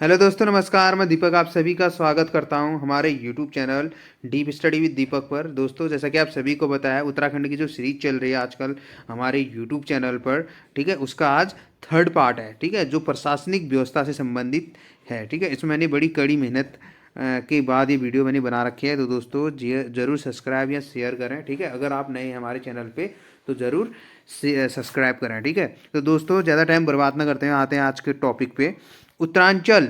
Hello दोस्तों, नमस्कार। मैं दीपक आप सभी का स्वागत करता हूं हमारे YouTube channel deep study with Deepak पर। दोस्तों, जैसा कि आप सभी को पता है, उत्तराखंड की जो सीरीज चल रही है आजकल हमारे यूट्यूब चैनल पर, ठीक है, उसका आज थर्ड पार्ट है, ठीक है, जो प्रशासनिक व्यवस्था से संबंधित है। ठीक है, इसमें मैंने बड़ी कड़ी मेहनत के बाद ये वीडियो मैंने बना रखी है। तो दोस्तों ज़रूर सब्सक्राइब या शेयर करें, ठीक है। अगर आप नए हैं हमारे चैनल पे तो ज़रूर सब्सक्राइब करें, ठीक है। तो दोस्तों, ज़्यादा टाइम बर्बाद ना करते हैं, आते हैं आज के टॉपिक पे। उत्तरांचल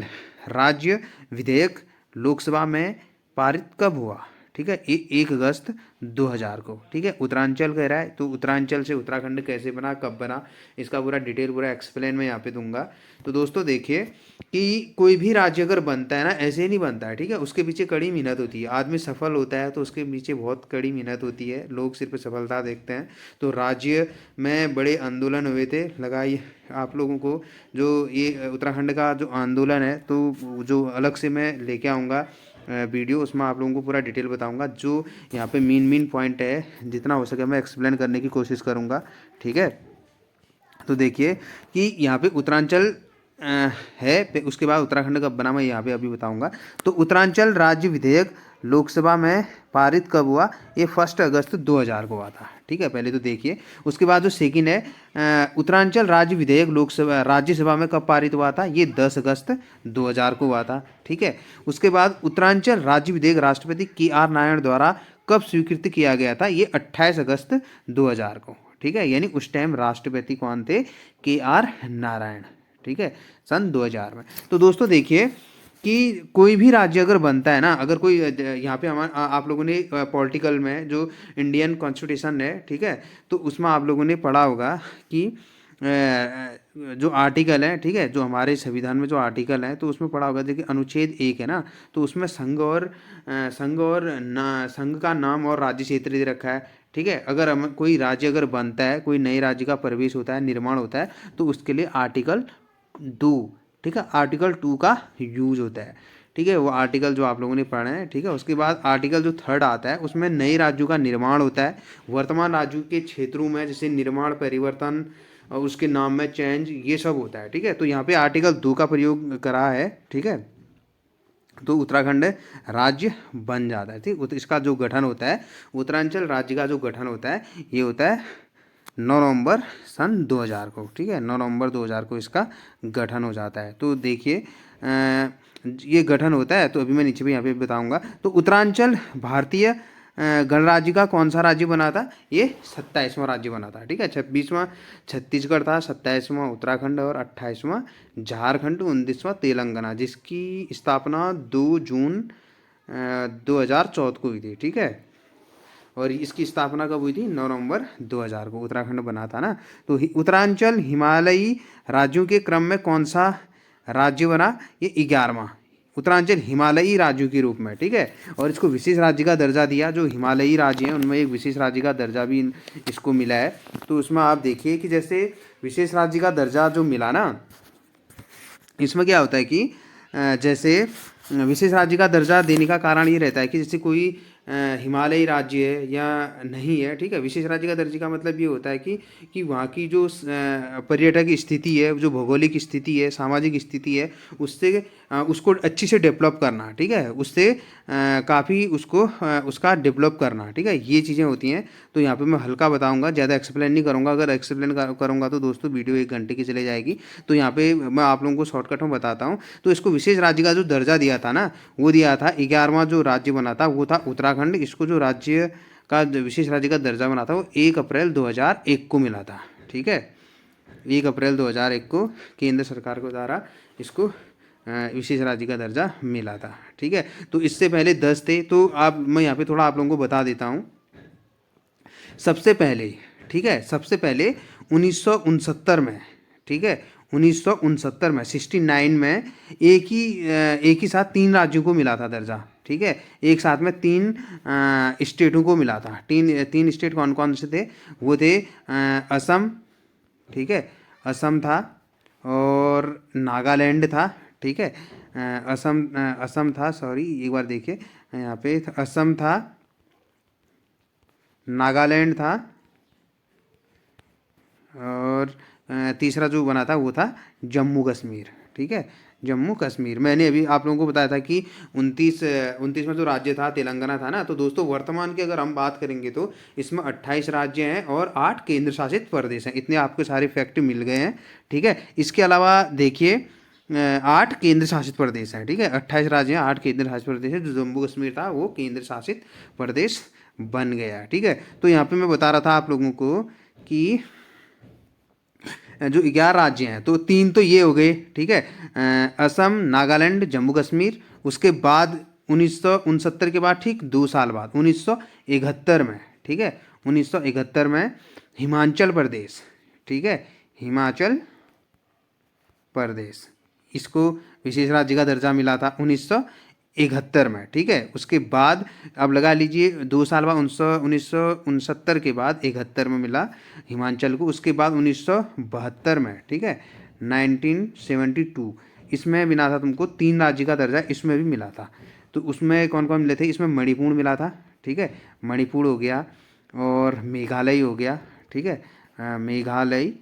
राज्य विधेयक लोकसभा में पारित कब हुआ? ठीक है, 1 अगस्त 2000 को। ठीक है, उत्तरांचल कह रहा है, तो उत्तरांचल से उत्तराखंड कैसे बना, कब बना, इसका पूरा डिटेल पूरा एक्सप्लेन मैं यहाँ पे दूंगा। तो दोस्तों देखिए कि कोई भी राज्य अगर बनता है ना, ऐसे ही नहीं बनता है, ठीक है। उसके पीछे कड़ी मेहनत होती है। आदमी सफल होता है तो उसके पीछे बहुत कड़ी मेहनत होती है। लोग सिर्फ सफलता देखते हैं। तो राज्य में बड़े आंदोलन हुए थे। लगाइए आप लोगों को जो ये उत्तराखंड का जो आंदोलन है, तो जो अलग से मैं लेके आऊँगा वीडियो, उसमें आप लोगों को पूरा डिटेल बताऊंगा। जो यहाँ पे मेन पॉइंट है, जितना हो सके मैं एक्सप्लेन करने की कोशिश करूँगा, ठीक है। तो देखिए कि यहाँ पे उत्तरांचल है, उसके बाद उत्तराखंड कब बना मैं यहाँ पे अभी बताऊंगा। तो उत्तरांचल राज्य विधेयक लोकसभा में पारित कब हुआ? ये 1 अगस्त 2000 को हुआ था, ठीक है। पहले तो देखिए, उसके बाद जो सेकंड है, उत्तरांचल राज्य विधेयक लोकसभा राज्यसभा में कब पारित हुआ था? ये 10 अगस्त 2000 को हुआ था, ठीक है। उसके बाद उत्तरांचल राज्य विधेयक राष्ट्रपति KR नारायण द्वारा कब स्वीकृत किया गया था? ये 28 अगस्त 2000 को, ठीक है। यानी उस टाइम राष्ट्रपति कौन थे? KR नारायण, ठीक है, सन 2000 में। तो दोस्तों देखिए कि कोई भी राज्य अगर बनता है ना, अगर कोई यहाँ पे हमारे आप लोगों ने पॉलिटिकल में जो इंडियन कॉन्स्टिट्यूशन है, ठीक है, तो उसमें आप लोगों ने पढ़ा होगा कि जो आर्टिकल है, ठीक है, जो हमारे संविधान में जो आर्टिकल है, तो उसमें पढ़ा होगा। देखिए अनुच्छेद 1 है ना, तो उसमें संघ का नाम और राज्य क्षेत्र दे रखा है, ठीक है। अगर हम कोई राज्य अगर बनता है, कोई नए राज्य का प्रवेश होता है, निर्माण होता है, तो उसके लिए आर्टिकल 2, ठीक है, आर्टिकल 2 का यूज होता है, ठीक है। वो आर्टिकल जो आप लोगों ने पढ़े हैं, ठीक है। उसके बाद आर्टिकल जो थर्ड आता है, उसमें नए राज्यों का निर्माण होता है। वर्तमान राज्यों के क्षेत्रों में जैसे निर्माण, परिवर्तन और उसके नाम में चेंज, ये सब होता है, ठीक है। तो यहाँ पे आर्टिकल 2 का प्रयोग करा है, ठीक है। तो उत्तराखंड राज्य बन जाता है, ठीक। इसका जो गठन होता है, उत्तरांचल राज्य का जो गठन होता है, ये होता है 9 नवंबर सन 2000 को, ठीक है। 9 नवंबर 2000 को इसका गठन हो जाता है। तो देखिए ये गठन होता है, तो अभी मैं नीचे भी यहाँ पे बताऊंगा। तो उत्तरांचल भारतीय गणराज्य का कौन सा राज्य बना था? ये 27वां राज्य बना था, ठीक है। 26वां छत्तीसगढ़ था, 27वां उत्तराखंड और 28वां झारखंड, 29वां तेलंगाना, जिसकी स्थापना 2 जून 2014 को हुई थी, ठीक है। और इसकी स्थापना कब हुई थी? 9 नवंबर 2000 को उत्तराखंड बना था ना। तो उत्तरांचल हिमालयी राज्यों के क्रम में कौन सा राज्य बना? ये 11वां उत्तरांचल हिमालयी राज्यों के रूप में, ठीक है। और इसको विशेष राज्य का दर्जा दिया। जो हिमालयी राज्य हैं उनमें एक विशेष राज्य का दर्जा भी इसको मिला है। तो उसमें आप देखिए कि जैसे विशेष राज्य का दर्जा जो मिला ना, इसमें क्या होता है कि जैसे विशेष राज्य का दर्जा देने का कारण ये रहता है कि जैसे कोई हिमालयी राज्य है या नहीं है, ठीक है। विशेष राज्य का दर्जे का मतलब ये होता है कि वहाँ की जो पर्यटक स्थिति है, जो भौगोलिक स्थिति है, सामाजिक स्थिति है, उससे उसको अच्छी से डेवलप करना, ठीक है। उससे काफ़ी उसको उसका डेवलप करना, ठीक है। ये चीज़ें होती हैं। तो यहाँ पे मैं हल्का बताऊंगा, ज़्यादा एक्सप्लेन नहीं करूँगा। अगर एक्सप्लेन करूँगा तो दोस्तों वीडियो 1 घंटे की चले जाएगी। तो यहाँ पे मैं आप लोगों को शॉर्टकट में बताता हूँ। तो इसको विशेष राज्य का जो दर्जा दिया था ना, वो दिया था 11वां जो राज्य बना था वो था उत्तराखंड। इसको जो राज्य का विशेष राज्य का दर्जा बना था वो 1 अप्रैल 2001 को मिला था, ठीक है। 1 अप्रैल 2001 को केंद्र सरकार के द्वारा इसको विशेष राज्य का दर्जा मिला था, ठीक है। तो इससे पहले 10 थे। तो आप मैं यहाँ पे थोड़ा आप लोगों को बता देता हूँ। सबसे पहले, ठीक है, सबसे पहले 1969 में, ठीक है, 1969 में 69 में एक ही साथ 3 राज्यों को मिला था दर्जा, ठीक है। एक साथ में 3 स्टेटों को मिला था। तीन तीन स्टेट कौन कौन से थे? वो थे असम, ठीक है, असम था, और नागालैंड था, ठीक है। असम था, सॉरी एक बार देखिए यहाँ पे, असम था, नागालैंड था, और तीसरा जो बना था वो था जम्मू कश्मीर, ठीक है। जम्मू कश्मीर। मैंने अभी आप लोगों को बताया था कि 29 में जो राज्य था तेलंगाना था ना। तो दोस्तों वर्तमान की अगर हम बात करेंगे तो इसमें 28 राज्य हैं और 8 केंद्र शासित प्रदेश हैं। इतने आपको सारे फैक्ट मिल गए हैं, ठीक है। इसके अलावा देखिए 8 केंद्र शासित प्रदेश हैं, ठीक है। 28 राज्य हैं, 8 केंद्र शासित प्रदेश है। जो जम्मू कश्मीर था वो केंद्र शासित प्रदेश बन गया, ठीक है। तो यहाँ पे मैं बता रहा था आप लोगों को कि जो 11 राज्य हैं तो 3 तो ये हो गए, ठीक है। असम, नागालैंड, जम्मू कश्मीर। उसके बाद 1969 के बाद ठीक 2 साल बाद 1971 में, ठीक है, 1971 में हिमाचल प्रदेश, ठीक है, हिमाचल प्रदेश, इसको विशेष राज्य का दर्जा मिला था 1971 में, ठीक है। उसके बाद अब लगा लीजिए 2 साल बाद 1969 के बाद 71 में मिला हिमाचल को। उसके बाद 1972 में, ठीक है, 1972 इसमें मिला था तुमको 3 राज्य का दर्जा, इसमें भी मिला था। तो उसमें कौन कौन मिले थे? इसमें मणिपुर मिला था, ठीक है, मणिपुर हो गया और मेघालय हो गया, ठीक है, मेघालय।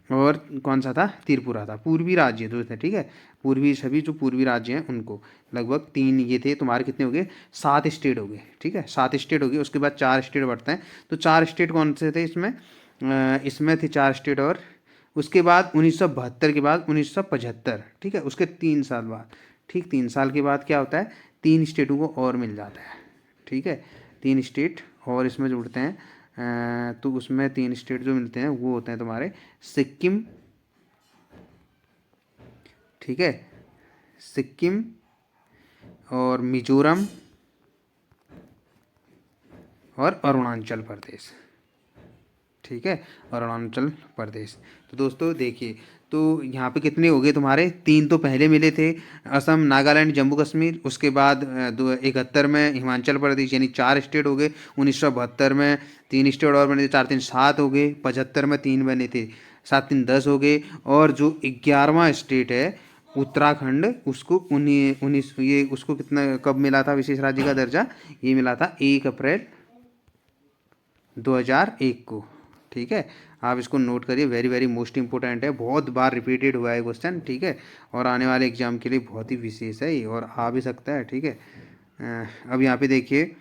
और कौन सा था? त्रिपुरा था। पूर्वी राज्य जो थे, ठीक है, पूर्वी सभी जो पूर्वी राज्य हैं उनको लगभग 3 ये थे। तुम्हारे कितने हो गए? 7 स्टेट हो गए, ठीक है, 7 स्टेट हो गए। उसके बाद 4 स्टेट बढ़ते हैं। तो 4 स्टेट कौन से थे इसमें? इसमें थे 4 स्टेट। और उसके बाद 1972 के बाद 1975, ठीक है, उसके 3 साल बाद, ठीक 3 साल के बाद क्या होता है? 3 स्टेटों को और मिल जाता है, ठीक है, 3 स्टेट और इसमें जुड़ते हैं। तो उसमें 3 स्टेट जो मिलते हैं वो होते हैं तुम्हारे सिक्किम, ठीक है, सिक्किम और मिजोरम और अरुणाचल प्रदेश, ठीक है, अरुणाचल प्रदेश। तो दोस्तों देखिए, तो यहाँ पे कितने हो गए तुम्हारे? 3 तो पहले मिले थे, असम, नागालैंड, जम्मू कश्मीर। उसके बाद 71 में हिमाचल प्रदेश, यानी 4 स्टेट हो गए। 1972 में 3 स्टेट और बने थे, 4 3 7 हो गए। 75 में 3 बने थे, 7 3 10 हो गए। और जो 11वां स्टेट है उत्तराखंड, उसको उन्हीं उन्नीस ये उसको कितना कब मिला था विशेष राज्य का दर्जा? ये मिला था 1 अप्रैल 2001 को, ठीक है। आप इसको नोट करिए, वेरी वेरी मोस्ट इंपॉर्टेंट है, बहुत बार रिपीटेड हुआ है क्वेश्चन, ठीक है। और आने वाले एग्जाम के लिए बहुत ही विशेष है ये, और आ भी सकता है, ठीक है। अब यहाँ पे देखिए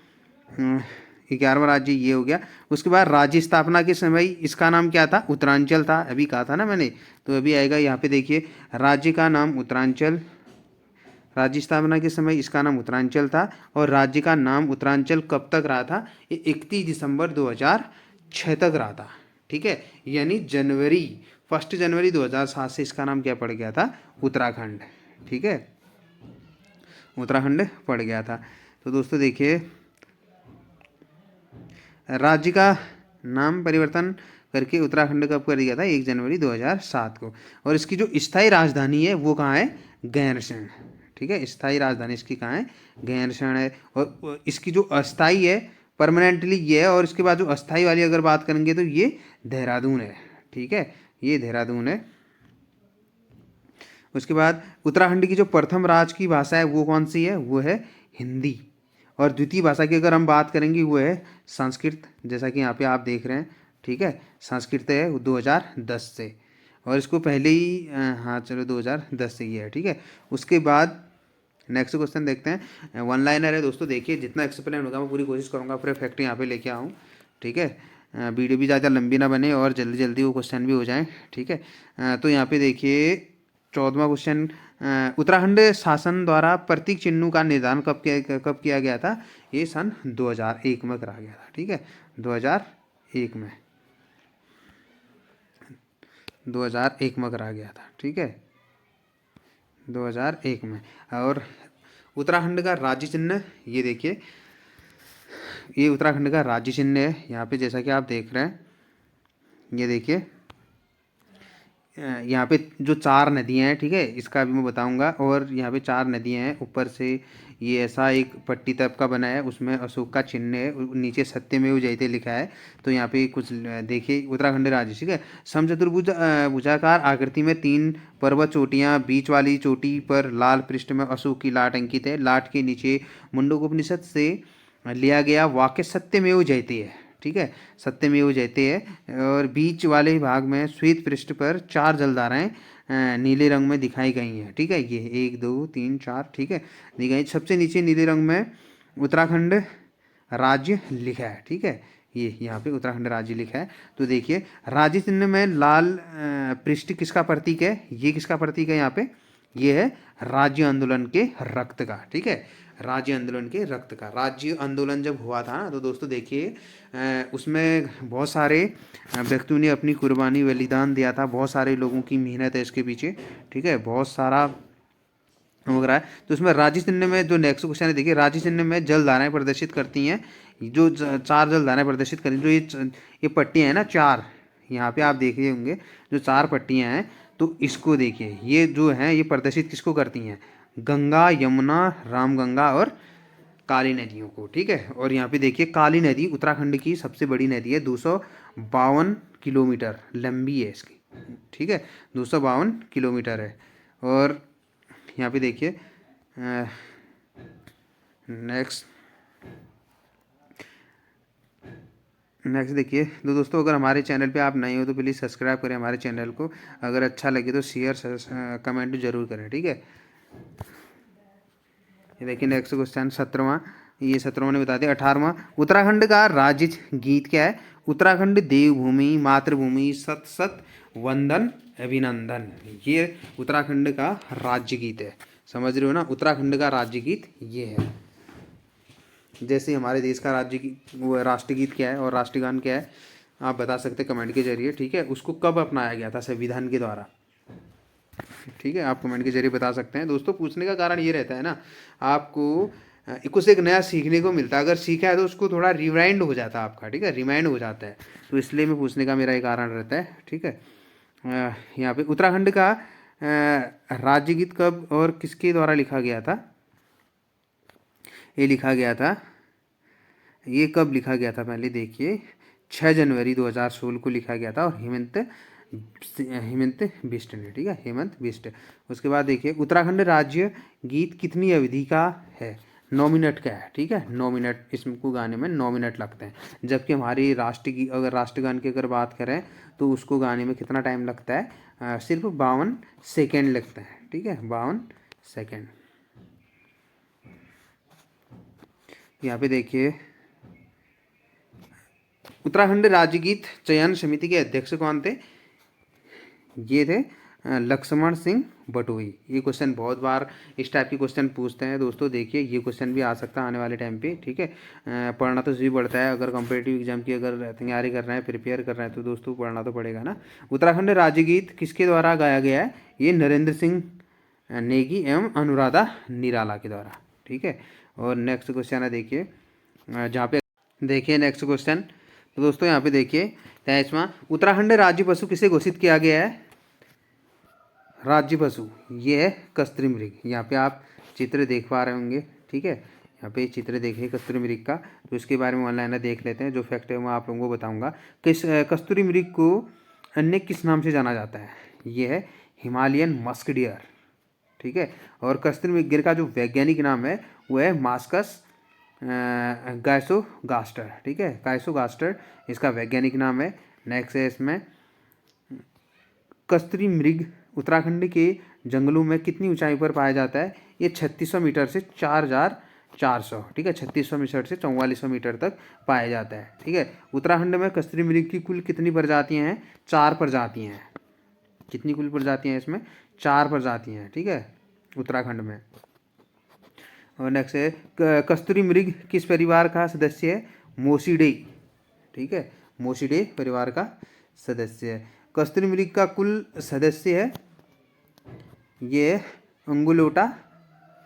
11वां राज्य ये हो गया। उसके बाद राज्य स्थापना के समय इसका नाम क्या था? उत्तरांचल था, अभी कहा था ना मैंने। तो अभी आएगा यहाँ पे देखिए, राज्य का नाम उत्तरांचल। राज्य स्थापना के समय इसका नाम उत्तरांचल था। और राज्य का नाम उत्तरांचल कब तक रहा था? ये 31 दिसंबर 2006 तक रहा था, ठीक है। यानी 1 जनवरी 2007 से इसका नाम क्या पड़ गया था? उत्तराखंड, ठीक है, उत्तराखंड पड़ गया था। तो दोस्तों देखिए, राज्य का नाम परिवर्तन करके उत्तराखंड कब कर दिया था? 1 जनवरी 2007 को। और इसकी जो स्थायी राजधानी है वो कहाँ है? गैरसैंण, ठीक है, स्थायी राजधानी इसकी कहाँ है? गैरसैंण है। और इसकी जो अस्थाई है, परमानेंटली ये है। और इसके बाद जो अस्थाई वाली अगर बात करेंगे तो ये देहरादून है, ठीक है, ये देहरादून है। उसके बाद उत्तराखंड की जो प्रथम राज्य की भाषा है वो कौन सी है? वो है हिंदी। और द्वितीय भाषा की अगर हम बात करेंगे वो है संस्कृत, जैसा कि यहाँ पे आप देख रहे हैं, ठीक है, संस्कृत है 2010 से। और इसको पहले ही हाँ चलो 2010 से ही है, ठीक है। उसके बाद नेक्स्ट क्वेश्चन देखते हैं, 1 लाइनर है दोस्तों। देखिए जितना एक्सप्लेन होगा मैं पूरी कोशिश करूँगा पूरे फैक्ट यहाँ पे लेके आऊँ, ठीक है। वीडियो भी ज़्यादा लंबी ना बने और जल्दी जल्दी वो क्वेश्चन भी हो जाए, ठीक है। तो यहाँ पे देखिए 14वां क्वेश्चन, उत्तराखंड शासन द्वारा प्रतीक चिन्हों का निर्धारण कब किया गया था? ये सन 2001 में करा गया था, ठीक है, 2001 में 2001 में करा गया था, ठीक है, 2001 में। और उत्तराखंड का राज्य चिन्ह ये देखिए, ये उत्तराखंड का राज्य चिन्ह है यहाँ पे, जैसा कि आप देख रहे हैं। ये देखिए यहाँ पे जो 4 नदियाँ हैं, ठीक है, इसका भी मैं बताऊंगा। और यहाँ पे 4 नदियाँ हैं, ऊपर से ये ऐसा एक पट्टी टाइप का बना है, उसमें अशोक का चिन्ह है, नीचे सत्यमेव जयते लिखा है। तो यहाँ पे कुछ देखिए, उत्तराखंड राज्य, ठीक है, समचतुर्भुज भुजाकार आकृति में 3 पर्वत चोटियाँ, बीच वाली चोटी पर लाल पृष्ठ में अशोक की लाट अंकित है। लाट के नीचे मुंडकोपनिषद से लिया गया वाक्य सत्यमेव जयते है, ठीक है, सत्यमेव जयते है। और बीच वाले भाग में श्वेत पृष्ठ पर 4 जलधाराएं नीले रंग में दिखाई गई हैं, ठीक है। ये 1 2 3 4, ठीक है, दिखाई। सबसे नीचे नीले रंग में उत्तराखंड राज्य लिखा है, ठीक है। ये यहाँ पे उत्तराखंड राज्य लिखा है। तो देखिए राज्य चिन्ह में लाल पृष्ठ किसका प्रतीक है, ये किसका प्रतीक है यहाँ पे, ये है राज्य आंदोलन के रक्त का, ठीक है। राज्य आंदोलन के रक्त का, राज्य आंदोलन जब हुआ था ना, तो दोस्तों देखिए उसमें बहुत सारे व्यक्तियों ने अपनी कुर्बानी बलिदान दिया था, बहुत सारे लोगों की मेहनत है इसके पीछे, ठीक है, बहुत सारा हो रहा है। तो उसमें राज्य चिन्ह में जो नेक्स्ट क्वेश्चन है, देखिए राज्य चिन्ह में जलधाराएं प्रदर्शित करती हैं, जो चार जलधाराएं प्रदर्शित करें, जो ये पट्टियां हैं ना चार, यहाँ पे आप देखे होंगे जो चार पट्टियां हैं, तो इसको देखिए ये जो हैं ये प्रदर्शित किसको करती हैं, गंगा, यमुना, रामगंगा और काली नदियों को, ठीक है। और यहाँ पे देखिए काली नदी उत्तराखंड की सबसे बड़ी नदी है, 252 किलोमीटर लंबी है इसकी, ठीक है, 252 किलोमीटर है। और यहाँ पे देखिए नेक्स्ट देखिए, तो दोस्तों अगर हमारे चैनल पे आप नए हो तो प्लीज़ सब्सक्राइब करें हमारे चैनल को, अगर अच्छा लगे तो शेयर कमेंट जरूर करें, ठीक है। ये देखिए नेक्स्ट क्वेश्चन 17वां, ये 17वां ने बता दिया। 18वां, उत्तराखंड का राज्य गीत क्या है, उत्तराखंड देवभूमि मातृभूमि सत सत वंदन अभिनंदन, ये उत्तराखंड का राज्य गीत है, समझ रहे हो ना, उत्तराखंड का राज्य गीत ये है। जैसे हमारे देश का राज्य गीत वो राष्ट्रगीत क्या है और राष्ट्रगान क्या है, आप बता सकते हैं कमेंट के जरिए, ठीक है। उसको कब अपनाया गया था संविधान के द्वारा, ठीक है, आप कमेंट के जरिए बता सकते हैं। दोस्तों पूछने का कारण ये रहता है ना, आपको कुछ एक नया सीखने को मिलता है, अगर सीखा है तो उसको थोड़ा रिवाइंड हो जाता है आपका, ठीक है, रिमाइंड हो जाता है, तो इसलिए मैं पूछने का मेरा ये कारण रहता है, ठीक है। यहाँ पे उत्तराखंड का राज्य गीत कब और किसके द्वारा लिखा गया था, ये लिखा गया था, ये कब लिखा गया था पहले देखिए, 6 जनवरी 2016 को लिखा गया था, और हेमंत बिष्ट ने, ठीक है, हेमंत बिष्ट। उसके बाद देखिए उत्तराखंड राज्य गीत कितनी अवधि का है, 9 मिनट का है, ठीक है, 9 मिनट, इसको गाने में 9 मिनट लगते हैं। जबकि हमारी राष्ट्रगीत अगर राष्ट्रगान की अगर बात करें तो उसको गाने में कितना टाइम लगता है, सिर्फ 52 सेकेंड लगता है, ठीक है, 52 सेकेंड। यहाँ पे देखिए उत्तराखंड राज्य गीत चयन समिति के अध्यक्ष कौन थे, ये थे लक्ष्मण सिंह बटोई। ये क्वेश्चन बहुत बार इस टाइप के क्वेश्चन पूछते हैं दोस्तों, देखिए ये क्वेश्चन भी आ सकता है आने वाले टाइम पे, ठीक है। पढ़ना तो सभी पड़ता है, अगर कॉम्पिटिटिव एग्जाम की अगर तैयारी कर रहे हैं, प्रिपेयर कर रहे हैं, तो दोस्तों पढ़ना तो पड़ेगा ना। उत्तराखंड राज्य गीत किसके द्वारा गाया गया है, ये नरेंद्र सिंह नेगी एवं अनुराधा निराला के द्वारा, ठीक है। और नेक्स्ट क्वेश्चन है देखिए, जहाँ पे देखिए नेक्स्ट क्वेश्चन, तो दोस्तों यहाँ पे देखिए 23वां, उत्तराखंड राज्य पशु किसे घोषित किया गया है, राज्य पशु ये है कस्तूरी मृग। यहाँ पे आप चित्र देख पा रहे होंगे, ठीक है, यहाँ पे चित्र देखिए कस्तूरी मृग का, तो इसके बारे में ऑनलाइन देख लेते हैं, जो फैक्ट है मैं आप लोगों को बताऊंगा। कस्तूरी मृग को अन्य किस नाम से जाना जाता है, ये है हिमालयन मस्क डियर, ठीक है। और कस्तूरी मृग का जो वैज्ञानिक नाम है वो है मास्कस गाइसोगास्टर, ठीक है, गाइसोगास्टर इसका वैज्ञानिक नाम है। नेक्स्ट है इसमें कस्तूरी मृग उत्तराखंड के जंगलों में कितनी ऊंचाई पर पाया जाता है, ये 3600 मीटर से 4400, ठीक है, 3600 मीटर से 4400 मीटर तक पाया जाता है, ठीक है। उत्तराखंड में कस्तूरी मृग की कुल कितनी प्रजातियां हैं, 4 प्रजातियां हैं, कितनी कुल प्रजातियां हैं इसमें, 4 प्रजातियां हैं, ठीक है, उत्तराखंड में। और नेक्स्ट है कस्तूरी मृग किस परिवार का सदस्य है, मोसिडे, ठीक है, मोसिडे परिवार का सदस्य है। कस्तूरी मृग का कुल सदस्य है ये अंगुलोटा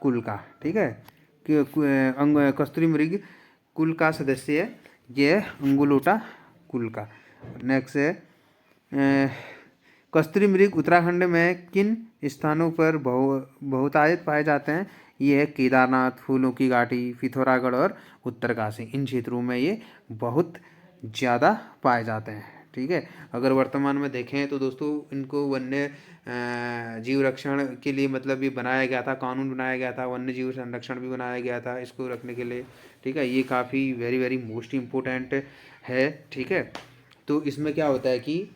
कुल का, ठीक है, कस्तूरी मृग कुल का सदस्य है ये अंगुलोटा कुल का। नेक्स्ट है कस्तूरी मृग उत्तराखंड में किन स्थानों पर बहुतायत पाए जाते हैं, ये है केदारनाथ, फूलों की घाटी, पिथौरागढ़ और उत्तरकाशी, इन क्षेत्रों में ये बहुत ज़्यादा पाए जाते हैं, ठीक है। अगर वर्तमान में देखें तो दोस्तों इनको वन्य जीव रक्षण के लिए मतलब ये बनाया गया था, कानून बनाया गया था, वन्य जीव संरक्षण भी बनाया गया था इसको रखने के लिए, ठीक है। ये काफ़ी वेरी वेरी मोस्ट इम्पोर्टेंट है, ठीक है। तो इसमें क्या होता है कि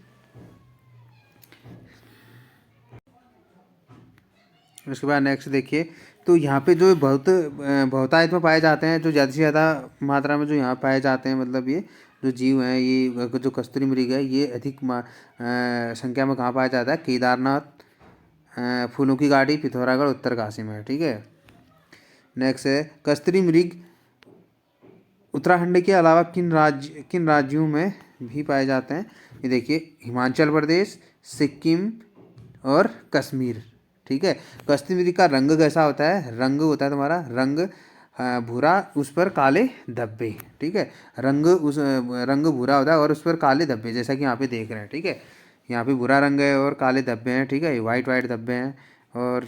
उसके बाद नेक्स्ट देखिए, तो यहाँ पे जो बहुतायत में पाए जाते हैं, जो ज़्यादा से ज़्यादा मात्रा में जो यहाँ पाए जाते हैं, मतलब ये जो जीव हैं, ये जो कस्तूरी मृग है, ये अधिक संख्या में कहाँ पाया जाता है? केदारनाथ, फूलों की घाटी, पिथौरागढ़, उत्तरकाशी में। ठीक है। नेक्स्ट है कस्तूरी मृग उत्तराखंड के अलावा किन राज्यों में भी पाए जाते हैं? ये देखिए, हिमाचल प्रदेश, सिक्किम और कश्मीर। ठीक है। कस्तूरी मृग का रंग कैसा होता है? रंग होता है तुम्हारा रंग भूरा, उस पर काले धब्बे। ठीक है। रंग भूरा होता है और उस पर काले धब्बे, जैसा कि यहाँ पे देख रहे हैं। ठीक है। यहाँ पे भूरा रंग है और काले धब्बे हैं। ठीक है। वाइट वाइट धब्बे हैं और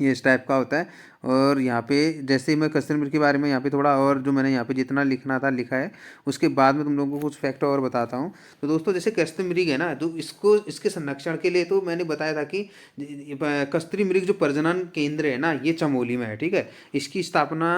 ये इस टाइप का होता है। और यहाँ पे जैसे मैं कस्तूरी मृग के बारे में यहाँ पे थोड़ा और जो मैंने यहाँ पे जितना लिखना था लिखा है, उसके बाद में तुम लोगों को कुछ फैक्ट और बताता हूँ। तो दोस्तों, जैसे कस्तूरी मृग है ना, तो इसके संरक्षण के लिए तो मैंने बताया था कि कस्तूरी मृग जो प्रजनन केंद्र है ना, ये चमोली में है। ठीक है। इसकी स्थापना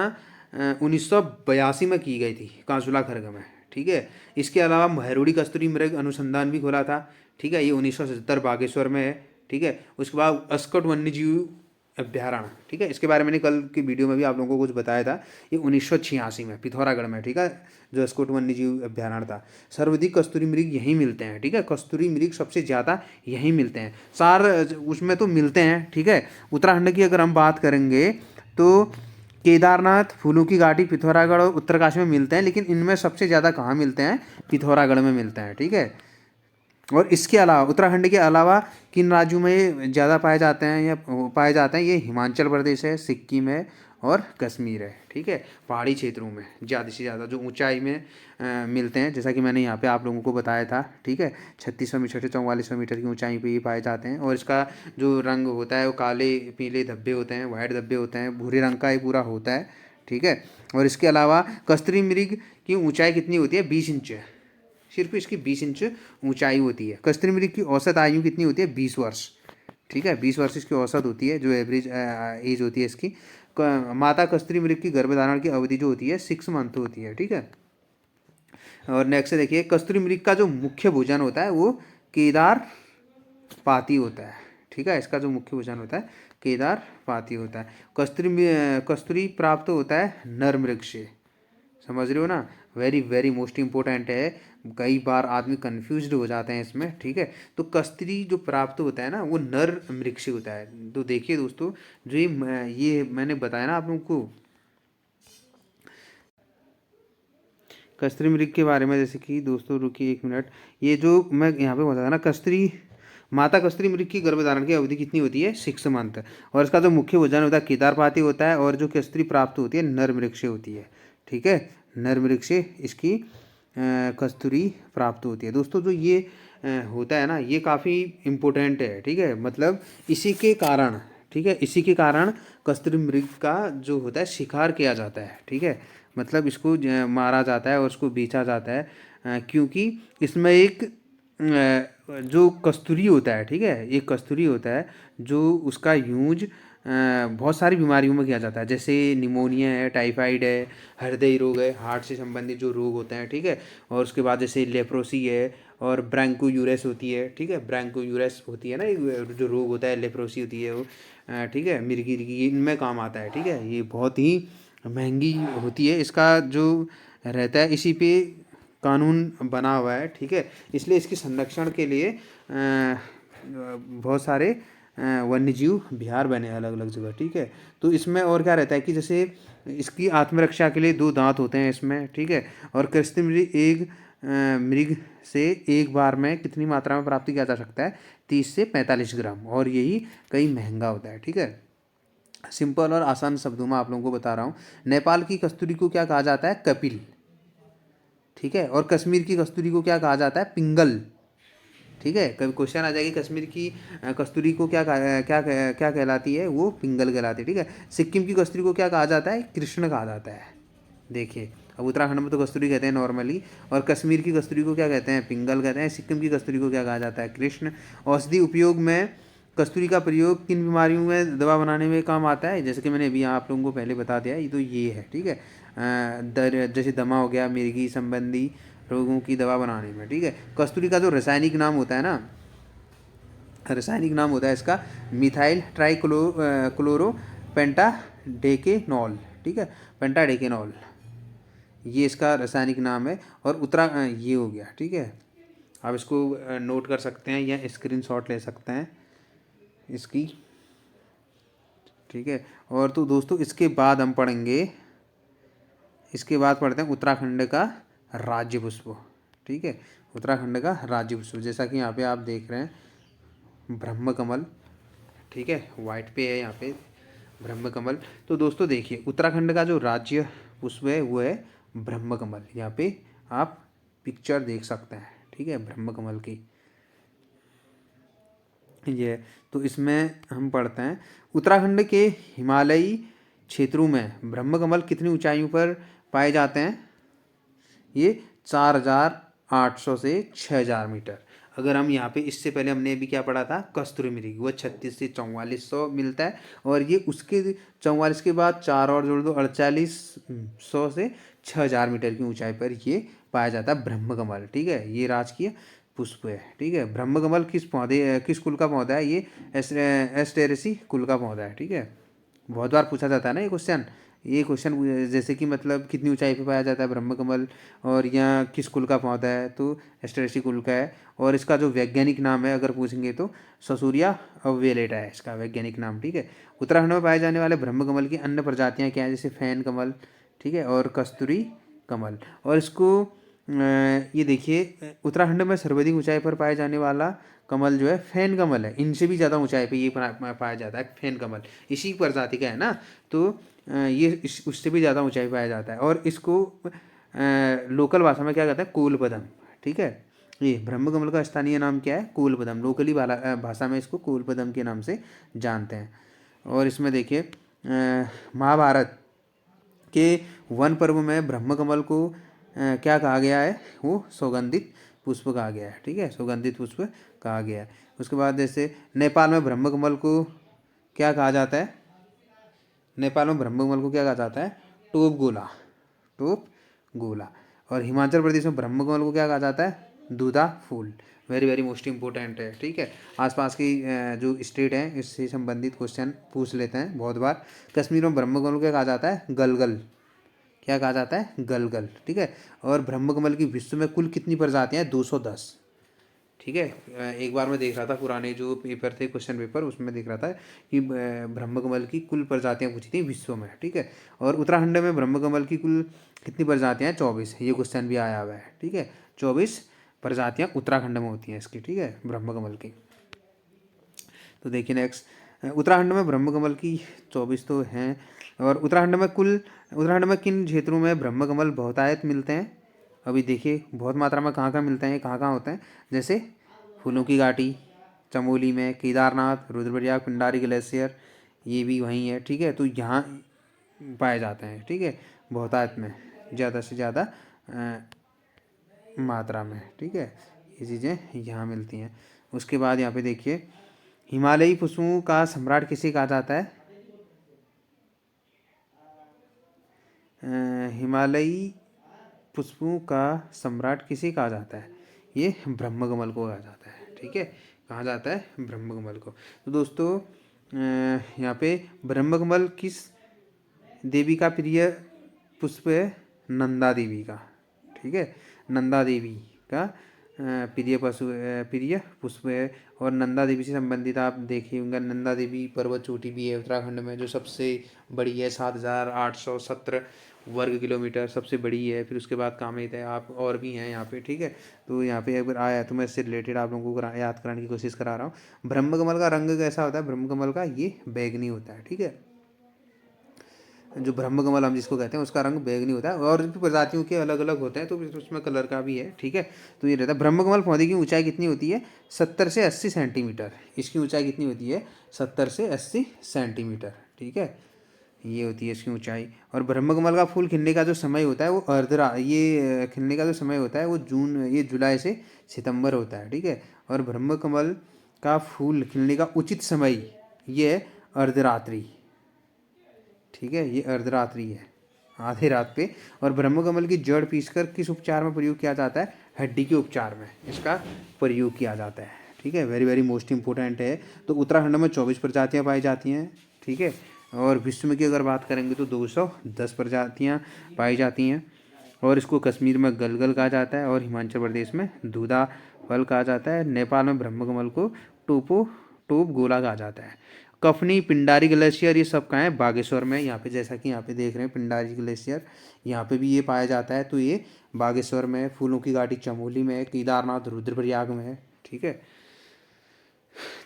1982 में की गई थी, कांसुला खर्ग में। ठीक है। इसके अलावा महरूड़ी कस्तूरी मृग अनुसंधान भी खोला था। ठीक है। ये 1977 बागेश्वर में है। ठीक है। उसके बाद अस्कट वन्यजीव अभ्यारण्य। ठीक है। इसके बारे में मैंने कल की वीडियो में भी आप लोगों को कुछ बताया था। ये 1986 में पिथौरागढ़ में। ठीक है। जो अस्कोट वन्यजीव अभ्यारण्य था। सर्वाधिक कस्तूरी मृग यहीं मिलते हैं। ठीक है। कस्तूरी मृग सबसे ज़्यादा यहीं मिलते हैं, सार उसमें तो मिलते हैं। ठीक है। उत्तराखंड की अगर हम बात करेंगे तो केदारनाथ, फूलों की घाटी, पिथौरागढ़ और उत्तरकाशी में मिलते हैं, लेकिन इनमें सबसे ज़्यादा कहाँ मिलते हैं? पिथौरागढ़ में मिलते हैं। ठीक है। और इसके अलावा उत्तराखंड के अलावा किन राज्यों में ये ज़्यादा पाए जाते हैं? ये हिमाचल प्रदेश है, सिक्किम है और कश्मीर है। ठीक है। पहाड़ी क्षेत्रों में ज़्यादा से ज़्यादा जो ऊंचाई में मिलते हैं, जैसा कि मैंने यहाँ पे आप लोगों को बताया था। ठीक है। 3600 मीटर से 4400 मीटर की ऊंचाई पे ये पाए जाते हैं। और इसका जो रंग होता है वो काले पीले धब्बे होते हैं, वाइट धब्बे होते हैं, भूरे रंग का ये पूरा होता है। ठीक है। और इसके अलावा कस्तूरी मृग की ऊँचाई कितनी होती है? 20 इंच है। सिर्फ इसकी 20 इंच ऊंचाई होती है। कस्तूरी मृग की औसत आयु कितनी होती है? 20 वर्ष। ठीक है। 20 वर्ष इसकी औसत होती है, जो एवरेज एज होती है इसकी। माता कस्तूरी मृग की गर्भधारण की अवधि जो होती है 6 मंथ होती है। ठीक है। और नेक्स्ट देखिए, कस्तूरी मृग का जो मुख्य भोजन होता है वो केदार पाती होता है। ठीक है। इसका जो मुख्य भोजन होता है केदार पाती होता है। कस्तूरी प्राप्त होता है नर मृग से। समझ रहे हो ना? वेरी वेरी मोस्ट इम्पोर्टेंट है। कई बार आदमी कंफ्यूज्ड हो जाते हैं इसमें। ठीक है। तो कस्तूरी जो प्राप्त होता है ना, वो नर मृग से होता है। तो देखिए दोस्तों, जो ये मैंने बताया ना आप लोगों को कस्तूरी मृग के बारे में, जैसे कि दोस्तों रुकिए 1 मिनट, ये जो मैं यहाँ पे बताया ना, माता कस्तूरी मृग की गर्भधारण की अवधि कितनी होती है? 6 मंथ। और इसका जो मुख्य भोजन होता है केदारपाती होता है। और जो कस्तूरी प्राप्त होती है नर मृग से होती है। ठीक है। नर मृग से इसकी कस्तूरी प्राप्त होती है। दोस्तों, जो ये होता है ना, ये काफ़ी इम्पोर्टेंट है। ठीक है। मतलब इसी के कारण, ठीक है, इसी के कारण कस्तूरी मृग का जो होता है शिकार किया जाता है। ठीक है। मतलब इसको मारा जाता है और उसको बेचा जाता है, क्योंकि इसमें एक जो कस्तूरी होता है, ठीक है, एक कस्तूरी होता है जो उसका यूज बहुत सारी बीमारियों में किया जाता है, जैसे निमोनिया है, टाइफाइड है, हृदय रोग है, हार्ट से संबंधित जो रोग होते हैं। ठीक है। और उसके बाद जैसे लेप्रोसी है और ब्रैंकोयूरेस होती है। ठीक है। ब्रैंकोयूरेस होती है ना, एक जो रोग होता है, लेप्रोसी होती है वो। ठीक है। मिर्गी इनमें काम आता है। ठीक है। ये बहुत ही महंगी होती है, इसका जो रहता है इसी पे कानून बना हुआ है। ठीक है। इसलिए इसके संरक्षण के लिए बहुत सारे वन्यजीव विहार बने अलग अलग जगह। ठीक है। तो इसमें और क्या रहता है कि जैसे इसकी आत्मरक्षा के लिए 2 दांत होते हैं इसमें। ठीक है। और कस्तूरी मृग एक मृग से एक बार में कितनी मात्रा में प्राप्त किया जा सकता है? 30 से 45 ग्राम। और यही कई महंगा होता है। ठीक है। सिंपल और आसान शब्दों में आप लोगों को बता रहा हूँ। नेपाल की कस्तूरी को क्या कहा जाता है? कपिल। ठीक है। और कश्मीर की कस्तूरी को क्या कहा जाता है? पिंगल। ठीक है। कभी क्वेश्चन आ जाएगी, कश्मीर की कस्तूरी को क्या कहलाती है? वो पिंगल कहलाती है। ठीक है। सिक्किम की कस्तूरी को क्या कहा जाता है? कृष्ण कहा जाता है। देखिए, अब उत्तराखंड में तो कस्तूरी कहते हैं नॉर्मली, और कश्मीर की कस्तूरी को क्या कहते हैं? पिंगल कहते हैं। सिक्किम की कस्तूरी को क्या कहा जाता है? कृष्ण। औषधि उपयोग में कस्तूरी का प्रयोग किन बीमारियों में दवा बनाने में काम आता है? जैसे कि मैंने अभी आप लोगों को पहले बता दिया, ये तो ये है। ठीक है। जैसे दमा हो गया, मिर्गी संबंधी रोगों की दवा बनाने में। ठीक है। कस्तूरी का जो रासायनिक नाम होता है ना, रासायनिक नाम होता है इसका मिथाइल क्लोरो पेंटाडेकेनॉल, ठीक है, पेंटाडेकेनॉल, ये इसका रासायनिक नाम है। और ये हो गया, ठीक है। आप इसको नोट कर सकते हैं या स्क्रीनशॉट ले सकते हैं इसकी, ठीक है। और तो दोस्तों इसके बाद हम पढ़ेंगे, इसके बाद पढ़ते हैं उत्तराखंड का राज्य पुष्प, ठीक है। उत्तराखंड का राज्य पुष्प जैसा कि यहाँ पे आप देख रहे हैं ब्रह्म कमल, ठीक है, वाइट पे है यहाँ पे ब्रह्म कमल। तो दोस्तों देखिए उत्तराखंड का जो राज्य पुष्प है वो है ब्रह्म कमल। यहाँ पे आप पिक्चर देख सकते हैं, ठीक है, ब्रह्म कमल की ये। तो इसमें हम पढ़ते हैं उत्तराखंड के हिमालयी क्षेत्रों में ब्रह्म कमल कितनी ऊंचाइयों पर पाए जाते हैं? ये 4800 से 6000 मीटर। अगर हम यहाँ पे इससे पहले हमने अभी क्या पढ़ा था कस्तूरी मृग, वो 36 से 4400 मिलता है। और ये उसके 44 के बाद 4 और जोड़ दो 4800 से 6000 मीटर की ऊंचाई पर ये पाया जाता है ब्रह्म कमल, ठीक है। ये राजकीय पुष्प है, ठीक है। ब्रह्म कमल किस कुल का पौधा है? ये एस्टेरेसी कुल का पौधा है, ठीक है। बहुत बार पूछा जाता है ना ये क्वेश्चन जैसे कि मतलब कितनी ऊंचाई पे पाया जाता है ब्रह्म कमल, और यहाँ किस कुल का पौधा है, तो एस्टेरेसी कुल का है। और इसका जो वैज्ञानिक नाम है अगर पूछेंगे तो ससूरिया अवेलेटा है इसका वैज्ञानिक नाम, ठीक है। उत्तराखंड में पाए जाने वाले ब्रह्म कमल की अन्य प्रजातियाँ क्या हैं? जैसे फैन कमल, ठीक है, और कस्तूरी कमल। और इसको ये देखिए उत्तराखंड में सर्वाधिक ऊंचाई पर पाए जाने वाला कमल जो है फैन कमल है। इनसे भी ज़्यादा ऊंचाई पे ये पाया जाता है फैन कमल, इसी प्रजाति का है ना। तो ये उससे भी ज़्यादा ऊंचाई पाया जाता है। और इसको लोकल भाषा में क्या कहते हैं? कोलपदम, ठीक है। ये ब्रह्म कमल का स्थानीय नाम क्या है? कोलपदम। लोकली भाषा में इसको कोलपदम के नाम से जानते हैं। और इसमें देखिए महाभारत के वन पर्व में ब्रह्म कमल को क्या कहा गया है? वो सुगंधित पुष्प कहा गया है, ठीक है, सुगंधित पुष्प कहा गया है। उसके बाद जैसे नेपाल में ब्रह्म कमल को क्या कहा जाता है? नेपाल में ब्रह्म कमल को क्या कहा जाता है? टोप गोला, टोप गोला। और हिमाचल प्रदेश में ब्रह्म कमल को क्या कहा जाता है? दूधा फूल। वेरी वेरी मोस्ट इंपॉर्टेंट है, ठीक है। आसपास की जो स्टेट हैं इससे संबंधित क्वेश्चन पूछ लेते हैं बहुत बार। कश्मीर में ब्रह्म कमल को क्या कहा जाता है? गलगल, क्या कहा जाता है? गलगल, ठीक है। और ब्रह्म कमल की विश्व में कुल कितनी प्रजातियां हैं? 210, ठीक है। एक बार मैं देख रहा था पुराने जो पेपर थे क्वेश्चन पेपर, उसमें देख रहा था कि ब्रह्म कमल की कुल प्रजातियां पूछी थी विश्व में, ठीक है। और उत्तराखंड में ब्रह्म कमल की कुल कितनी प्रजातियां हैं? 24। ये क्वेश्चन भी आया हुआ है, ठीक है। 24 प्रजातियां उत्तराखंड में होती हैं इसकी, ठीक है, ब्रह्म कमल की। तो देखिए नेक्स्ट, उत्तराखंड में ब्रह्म कमल की 24 तो हैं। और उत्तराखंड में किन क्षेत्रों में ब्रह्म कमल बहुतायत मिलते हैं? अभी देखिए बहुत मात्रा में कहाँ कहाँ मिलते हैं, कहाँ कहाँ होते हैं। जैसे फूलों की घाटी चमोली में, केदारनाथ, रुद्रप्रयाग, पिंडारी ग्लेशियर, ये भी वहीं है, ठीक है। तो यहाँ पाए जाते हैं, ठीक है, बहुतायत में, ज़्यादा से ज़्यादा मात्रा में, ठीक है। ये चीज़ें यहाँ मिलती हैं। उसके बाद यहाँ पे देखिए हिमालयी पुष्पों का सम्राट किसे कहा जाता है? हिमालयी पुष्पों का सम्राट किसे कहा जाता है? ये ब्रह्म कमल को कहा जाता है, ठीक है, कहा जाता है ब्रह्म कमल को। तो दोस्तों यहाँ पे ब्रह्म कमल किस देवी का प्रिय पुष्प है? नंदा देवी का, ठीक है, नंदा देवी का प्रिय पुष्प है। और नंदा देवी से संबंधित आप देखिए होंगे, नंदा देवी पर्वत चोटी भी है उत्तराखंड में जो सबसे बड़ी है, 7817 वर्ग किलोमीटर सबसे बड़ी है। फिर उसके बाद कामेत है, आप और भी हैं यहाँ पे, ठीक है। तो यहाँ पे अगर आया तो मैं इससे रिलेटेड आप लोगों को याद कराने की कोशिश करा रहा हूँ। ब्रह्म कमल का रंग कैसा होता है? ब्रह्म कमल का ये बैगनी होता है, ठीक है। जो ब्रह्म कमल हम जिसको कहते हैं उसका रंग बैगनी होता है। और भी प्रजातियों के अलग अलग होते हैं तो उसमें कलर का भी है, ठीक है। तो ये रहता है। ब्रह्म कमल पौधे की ऊंचाई कितनी होती है? 70 से 80 सेंटीमीटर। इसकी ऊंचाई कितनी होती है? 70 से 80 सेंटीमीटर, ठीक है, ये होती है इसकी ऊंचाई। और ब्रह्म कमल का फूल खिलने का जो समय होता है वो ये खिलने का जो समय होता है वो जुलाई से सितंबर होता है, ठीक है। और ब्रह्म कमल का फूल खिलने का उचित समय ये है अर्धरात्रि, ठीक है, ये अर्धरात्रि है, आधी रात पे। और ब्रह्म कमल की जड़ पीसकर किस उपचार में प्रयोग किया जाता है? हड्डी के उपचार में इसका प्रयोग किया जाता है, ठीक है, वेरी वेरी मोस्ट इंपॉर्टेंट है। तो उत्तराखंड में 24 प्रजातियाँ पाई जाती हैं, ठीक है। और विश्व में की अगर बात करेंगे तो 210 प्रजातियाँ पाई जाती हैं। और इसको कश्मीर में गलगल कहा जाता है और हिमाचल प्रदेश में दूधा फल कहा जाता है। नेपाल में ब्रह्मकमल को टोप गोला कहा जाता है। कफनी, पिंडारी ग्लेशियर ये सब कहाँ है? बागेश्वर में। यहाँ पे जैसा कि यहाँ पे देख रहे हैं पिंडारी ग्लेशियर, यहाँ पे भी ये पाया जाता है। तो ये बागेश्वर में है। फूलों की घाटी चमोली में है। केदारनाथ रुद्रप्रयाग में है, ठीक है।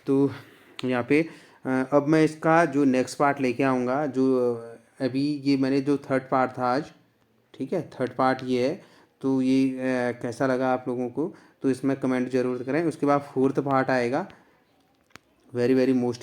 तो यहाँ पे अब मैं इसका जो नेक्स्ट पार्ट लेके आऊँगा, जो अभी ये मैंने जो थर्ड पार्ट था आज, ठीक है, थर्ड पार्ट ये है। तो ये कैसा लगा आप लोगों को, तो इसमें कमेंट जरूर करें। उसके बाद फोर्थ पार्ट आएगा, वेरी वेरी मोस्ट